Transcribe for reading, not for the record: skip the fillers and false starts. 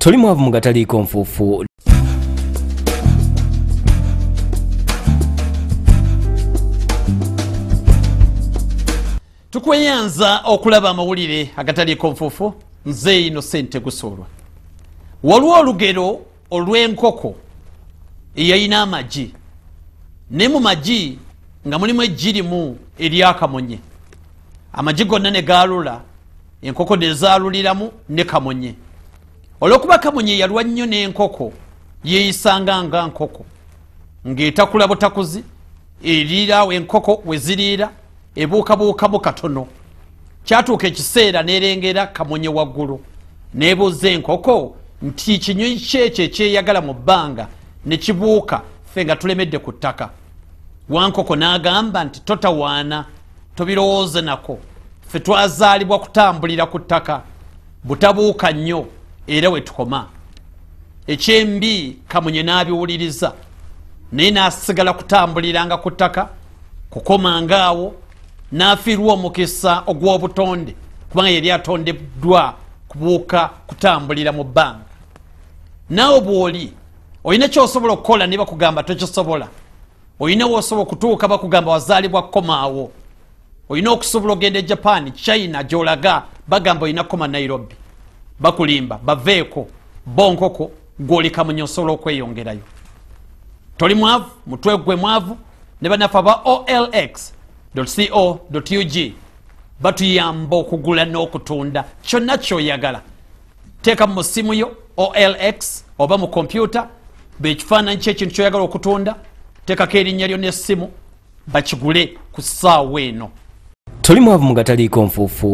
Toli mwavu mugataliiko nfuufu. Tukweyanza okulaba amawulire agataliiko nfuufu. Nze Innocent Gusolwa. Waliwo olugero olw'enkoko eyayina amagi, ne mu magi nga mulimu ejjirimu eryakamonye. Amagi gonna ne gaalula, enkoko ne zaaluliramu ne kamonye. Olw'okuba kamonye yalwa nnyo n'enkoko, yeeyisanga nga nkoko, ng'etakula butakuzi, eriira enkoko we ziriira, ebuukabuukamu katono. Kyatuuka ekiseera n'erengera kamonye waggulu, n'ebuuza enkoko nti kinyonyi kyekyo ekyeyagala mu bbanga ne kibuuka, ffe nga tulemedde ku ttaka. Wankoko n'agamba nti totawaana, tobirowooze nako, ffe twazaalibwa kutambulira ku ttaka, butabuuka nnyo era we tukoma. Ekyembi kamonye n'abiwuliriza, naye n'asigala kutambuliranga ku ttaka, kukomanga awo, n'afiirwa omukisa ogw'obutonde, kubanga yali atondeddwa kubuuka kutambulira mu bbanga. Naawe bw'oli olina ky'osobola okukola ne bakugamba tokisobola, olina w'osobola okutuuka bakugamba wazaalibwa kkomaawo, olina okusobola ogenda e Japan, China gy'olaga bagamba olina kkoma Nairobi, bakulimba baveeko bonkoko gw'oli kamonye osobola okweyongerayo. Toli mwavu, mutwe gwe mwavu, ne bannaffe aba olx.co.ug batuyamba okugula n'okutunda kyonna ky'oyagala. Teeka mu ssimu yo OLX oba mu kompyuta bekifaananyi ky'ekintu ky'oyagala okutunda, teekako erinnya lyo n'essimu bakigule ku ssaawa eno. Toli mwavu mugataliiko nfuufu.